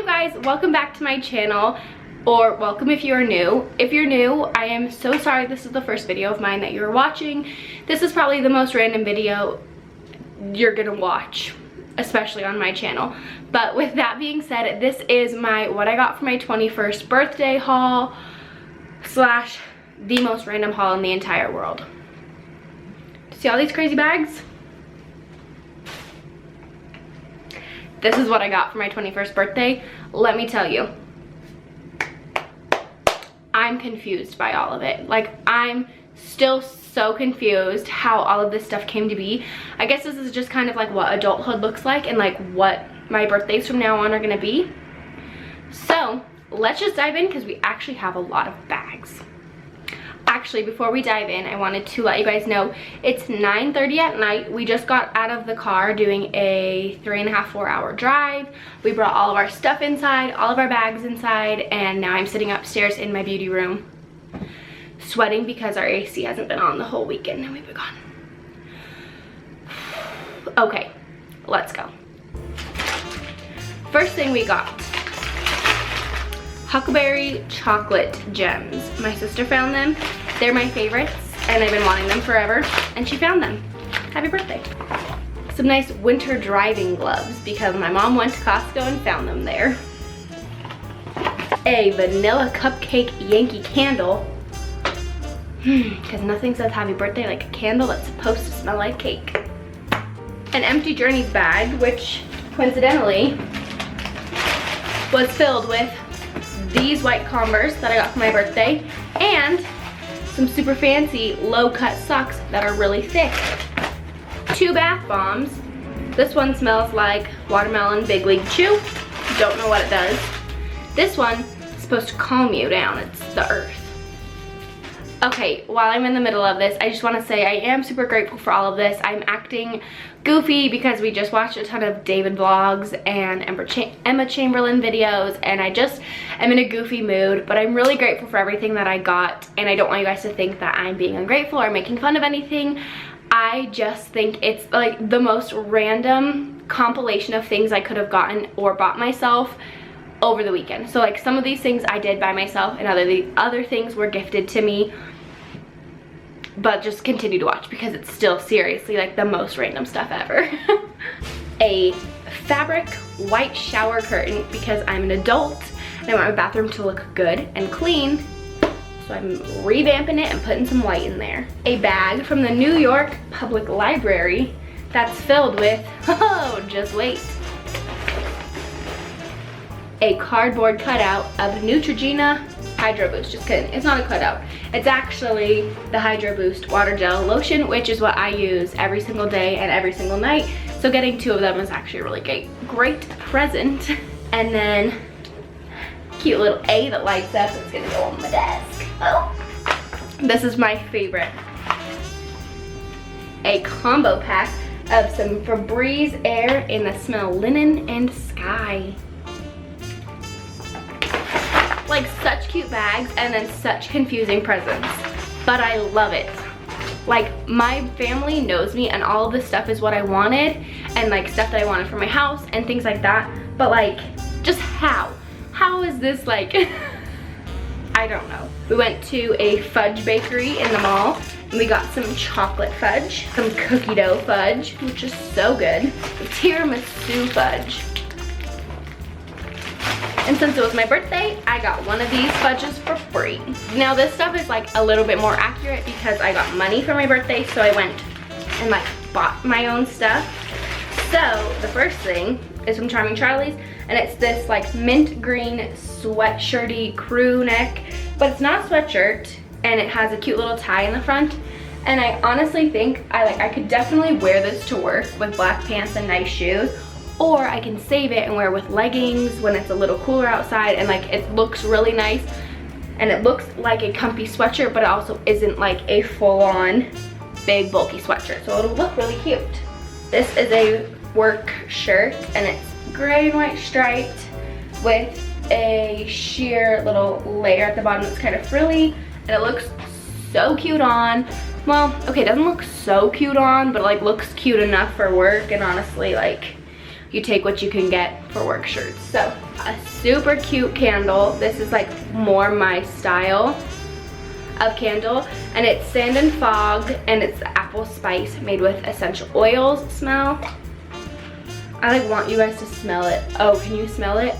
guys, welcome back to my channel, or welcome if you are new. If you're new, I am so sorry this is the first video of mine that you're watching. This is probably the most random video you're gonna watch, especially on my channel. But with that being said, this is my what I got for my 21st birthday haul slash the most random haul in the entire world. See all these crazy bags? This is what I got for my 21st birthday. Let me tell you, I'm confused by all of it. Like, I'm still so confused how all of this stuff came to be. I guess this is just kind of like what adulthood looks like and like what my birthdays from now on are gonna be. So let's just dive in because we actually have a lot of bags. Actually, before we dive in, I wanted to let you guys know it's 9:30 at night. We just got out of the car doing a 3.5–4 hour drive. We brought all of our stuff inside, all of our bags inside, and now I'm sitting upstairs in my beauty room sweating because our AC hasn't been on the whole weekend and we've been gone. Okay, let's go. First thing we got, Huckleberry chocolate gems. My sister found them. They're my favorites and I've been wanting them forever, and she found them. Happy birthday. Some nice winter driving gloves because my mom went to Costco and found them there. A vanilla cupcake Yankee candle. Because nothing says happy birthday like a candle that's supposed to smell like cake. An empty Journeys bag, which coincidentally was filled with these white Converse that I got for my birthday and some super fancy low-cut socks that are really thick. 2 bath bombs. This one smells like watermelon Big League Chew. Don't know what it does. This one is supposed to calm you down. It's the earth. Okay, while I'm in the middle of this, I just want to say I am super grateful for all of this. I'm acting goofy because we just watched a ton of David vlogs and Emma Chamberlain videos, and I just am in a goofy mood, but I'm really grateful for everything that I got, and I don't want you guys to think that I'm being ungrateful or making fun of anything. I just think it's like the most random compilation of things I could have gotten or bought myself over the weekend. So like some of these things I did by myself and other things were gifted to me, but just continue to watch because it's still seriously like the most random stuff ever. A fabric white shower curtain because I'm an adult and I want my bathroom to look good and clean, so I'm revamping it and putting some white in there. A bag from the New York Public Library that's filled with, oh, just wait, a cardboard cutout of Neutrogena Hydro Boost. Just kidding, it's not a cutout. It's actually the Hydro Boost Water Gel Lotion, which is what I use every single day and every single night. So getting 2 of them is actually a really great present. And then cute little A that lights up. It's gonna go on my desk. Oh, this is my favorite. A combo pack of some Febreze Air in the smell linen and sky. Like such cute bags and then such confusing presents, but I love it. Like my family knows me and all of this stuff is what I wanted and like stuff that I wanted for my house and things like that, but like just how is this like I don't know. We went to a fudge bakery in the mall and we got some chocolate fudge, some cookie dough fudge, which is so good, tiramisu fudge. And since it was my birthday, I got one of these fudges for free. Now this stuff is like a little bit more accurate because I got money for my birthday, so I went and like bought my own stuff. So the first thing is from Charming Charlie's, and it's this like mint green sweatshirty crew neck, but it's not a sweatshirt, and it has a cute little tie in the front. And I honestly think I could definitely wear this to work with black pants and nice shoes. Or I can save it and wear with leggings when it's a little cooler outside, and like it looks really nice and it looks like a comfy sweatshirt, but it also isn't like a full-on big bulky sweatshirt, so it'll look really cute. This is a work shirt and it's gray and white striped with a sheer little layer at the bottom that's kind of frilly, and it looks so cute on. Well, okay, it doesn't look so cute on, but it like looks cute enough for work, and honestly, like you take what you can get for work shirts. So a super cute candle. This is like more my style of candle, and it's Sand and Fog, and it's apple spice made with essential oils smell. I like want you guys to smell it. Oh, can you smell it?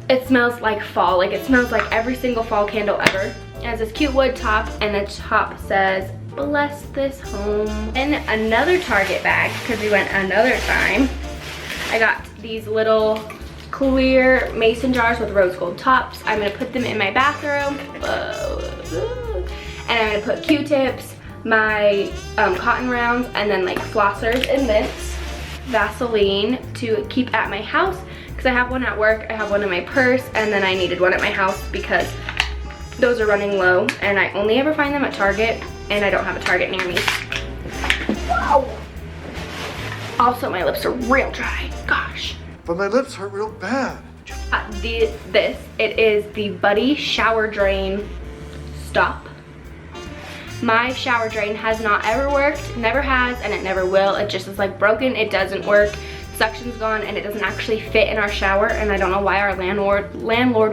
It smells like fall. Like it smells like every single fall candle ever. It has this cute wood top, and the top says bless this home. In another Target bag, because we went another time, I got these little clear mason jars with rose gold tops. I'm gonna put them in my bathroom. And I'm gonna put Q-tips, my cotton rounds, and then like flossers in this. Vaseline to keep at my house, because I have one at work, I have one in my purse, and then I needed one at my house because those are running low, and I only ever find them at Target, and I don't have a Target near me. Wow. Also, my lips are real dry, gosh. But my lips hurt real bad. It is the Buddy Shower Drain Stop. My shower drain has not ever worked, never has, and it never will. It just is like broken, it doesn't work, suction's gone, and it doesn't actually fit in our shower, and I don't know why our landlord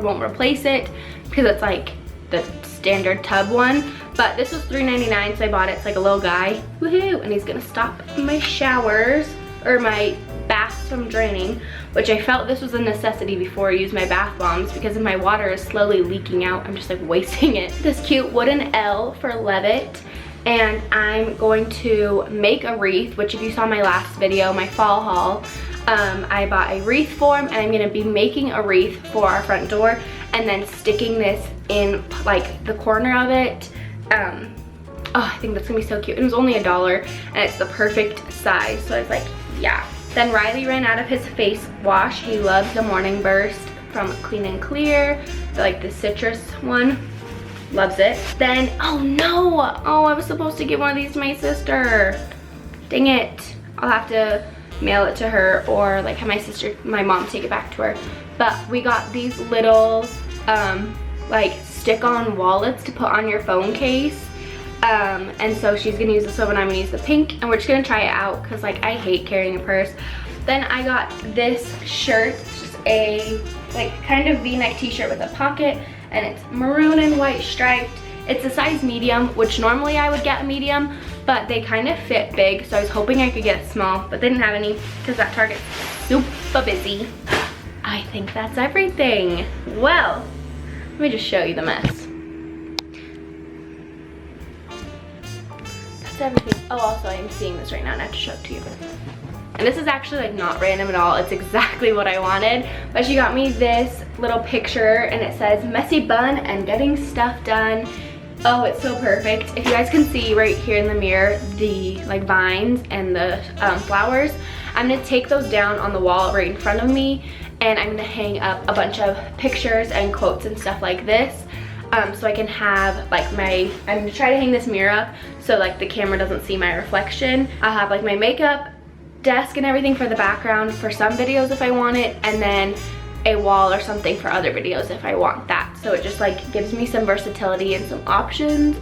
won't replace it, because it's like the standard tub one. But this was $3.99, so I bought it. It's like a little guy, woohoo, and he's gonna stop my showers, or my baths from draining, which I felt this was a necessity before I used my bath bombs, because if my water is slowly leaking out, I'm just like wasting it. This cute wooden L for Levitt, and I'm going to make a wreath, which if you saw my last video, my fall haul, I bought a wreath form, and I'm gonna be making a wreath for our front door, and then sticking this in like the corner of it. Oh, I think that's gonna be so cute. It was only $1, and it's the perfect size, so I was like, yeah. Then Riley ran out of his face wash. He loves the Morning Burst from Clean and Clear, like the citrus one. Loves it. Then, oh no! Oh, I was supposed to give one of these to my sister. Dang it. I'll have to mail it to her, or like have my mom take it back to her. But we got these little like stick-on wallets to put on your phone case. And so she's gonna use this one, and I'm gonna use the pink, and we're just gonna try it out, because like I hate carrying a purse. Then I got this shirt. It's just a like kind of v-neck t-shirt with a pocket, and it's maroon and white striped. It's a size medium, which normally I would get a medium, but they kind of fit big, so I was hoping I could get a small, but they didn't have any because that Target's super busy. I think that's everything. Well, let me just show you the mess. Everything. Oh, also I am seeing this right now, and I have to show it to you. And this is actually like not random at all. It's exactly what I wanted. But she got me this little picture, and it says messy bun and getting stuff done. Oh, it's so perfect. If you guys can see right here in the mirror, the like vines and the flowers, I'm gonna take those down on the wall right in front of me, and I'm gonna hang up a bunch of pictures and quotes and stuff like this. So I can have like I'm gonna try to hang this mirror up so like the camera doesn't see my reflection. I'll have like my makeup desk and everything for the background for some videos if I want it, and then a wall or something for other videos if I want that. So it just like gives me some versatility and some options,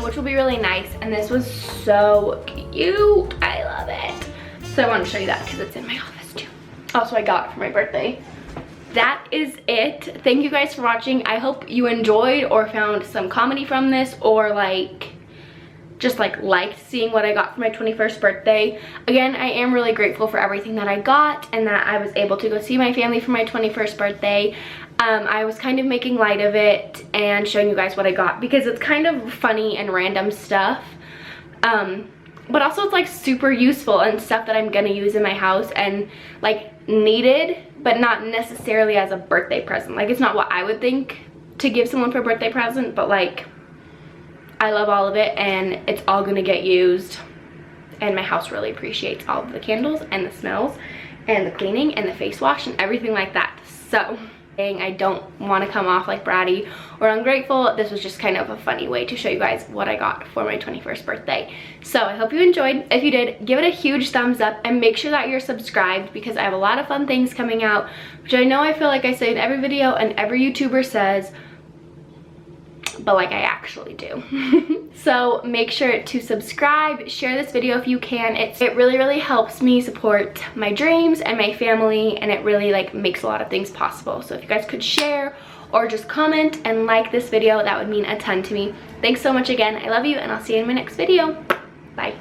which will be really nice. And this was so cute, I love it. So I wanted to show you that because it's in my office too. Also, I got it for my birthday. That is it. Thank you guys for watching. I hope you enjoyed or found some comedy from this, or like just like liked seeing what I got for my 21st birthday. Again, I am really grateful for everything that I got, and that I was able to go see my family for my 21st birthday. I was kind of making light of it and showing you guys what I got, because it's kind of funny and random stuff. But also it's like super useful and stuff that I'm gonna use in my house, and like needed, but not necessarily as a birthday present. Like it's not what I would think to give someone for a birthday present, but like I love all of it, and it's all gonna get used, and my house really appreciates all of the candles and the smells and the cleaning and the face wash and everything like that. So I don't want to come off like bratty or ungrateful. This was just kind of a funny way to show you guys what I got for my 21st birthday. So I hope you enjoyed. If you did, give it a huge thumbs up, and make sure that you're subscribed, because I have a lot of fun things coming out, which I know I feel like I say in every video and every YouTuber says, but like I actually do. So make sure to subscribe, share this video if you can. It really helps me support my dreams and my family, and it really like makes a lot of things possible. So if you guys could share or just comment and like this video, that would mean a ton to me. Thanks so much again. I love you, and I'll see you in my next video. Bye.